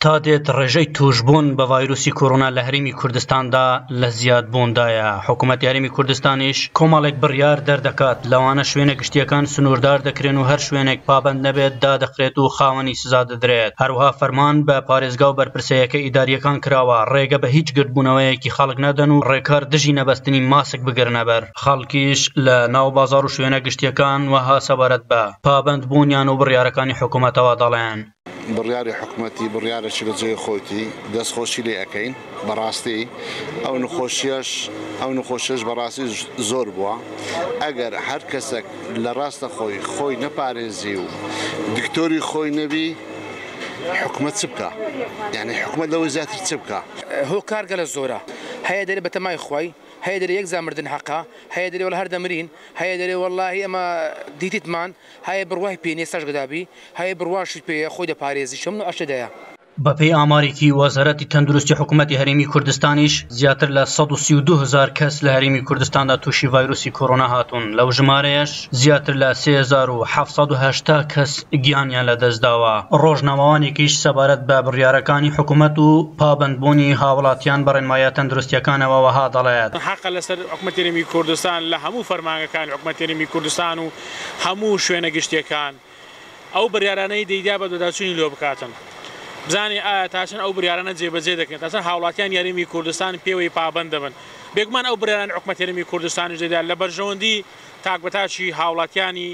تا دێت ڕێژەی توشبوون بە ڤایرۆسی کۆڕۆنا لە هەرێمی کوردستاندا لە زیادبووندایە. حکوومەتی هەرێمی کوردستانیش کۆمەڵێک بڕیار دەردەکات لەوانە شوێنە گشتیەکان سنووردار دەکرێن و هەر شوێنێک پابەند نەبێت دادەخرێت و خاوەنی سزا دەدرێت. هەروەها فەرمان بە پارێزگا و بەرپرسەیەکە ئیداریەکان کراوە ڕێگە بە هیچ گرتبوونەوەیەکی خەڵک نەدەن و ڕێکار دژی نەبەستنی ماسک بگرنە بەر. خەڵکیش لە ناو بازاڕ و شوێنە گشتیەکان وەها سەبارەت بە پابەندبوونیان و بڕیارەکانی حکوومەتەوە دەڵێن. بڕیاری حکوومەتی بڕیارێکی بەجێ خۆتی دەستخۆشی لێ ئەەکەین بەڕاستی ئەو نەخۆشیەش بەڕاستی زۆر بووە. ئەگەر هەر کەسێک لە ڕاستە خۆی نەپارێزی و دکتۆری خۆی نەبی حکوومەت چ بکە؟ یعنی حکوومەت لەوەی زیاتر چ بکە؟ هۆکار گەلە زۆرە، هەیە دەرێ بە تەمای خۆی، هەیە دەرێ یەک زامردن حەقا، هەیە دەرێ وەڵ هەر دەمرین، هەیە دەرێ وەڵڵاهی ئەمە دیتیتمان، هەیە بڕوای پێنێ سەش گەدابی، هەیە بڕواشی پێیە خۆی دەپارێزی شەمن و ئەشەدەیە. بەپێی ئامارێکی وەزارەتی تەندروستی حکوومەتی هەرێمی کوردستانیش زیاتر لە 132,000 کەس لە هەرێمی کوردستاندا تووشی ڤایرۆسی کۆڕۆنا هاتوون. لەو ژمارەیەش زیاتر لە 3780 کەس گیانیان لەدەستداوە. ڕۆژنامەوانێکیش سەبارەت بە بڕیارەکانی حکوومەت و پابەندبوونی هاوڵاتیان بە ڕێنمایە تەندروستیەکانەوە وەها دەڵێت. حەقە لەسەر حکوومەتی هەرێمی کوردستان لە هەموو فەرمانگەکانی حکوومەتی هەرێمی کوردستان و هەموو شوێنە گشتیەکان ئەو بڕیارانەی دەیدا بە دۆداچوونی لۆ بکاتن. بزانێ ئایا تاچن ئەو بڕیارانە جێبەجێ دەکەن تاسن هاوڵاتیان یاریمی کوردستان پێوەی پابەند دەبن. بێگومان ئەو بڕیاران حکوومەتی هەرێمی کوردستانیش دەدا لە بەرژەوەندی تاکبەتاچی هاوڵاتیانی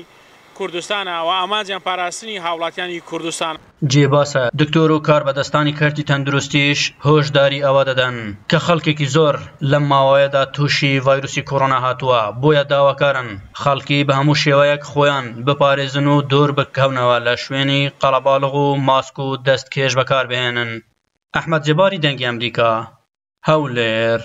کوردستانە و ئاماجیان پاراستنی هاوڵاتیانی کوردستان. جێباسە دکتۆر و کاربەدەستانی کارتی تەندروستیش هۆشداری ئەوە دەدەن کە خەڵکێکی زۆر لەم ماوەیەدا تووشی ڤایرۆسی کۆڕۆنا هاتووە، بۆیە داواکارن خەڵکی بە هەموو شێوەیەک خۆیان بپارێزن و دۆر بکەونەوە لە شوێنی قەڵەباڵغ و ماسک و دەستکێش بەکاربهێنن. ئەحمەد جەباری دەنگی ئەمریکا، هەولێر.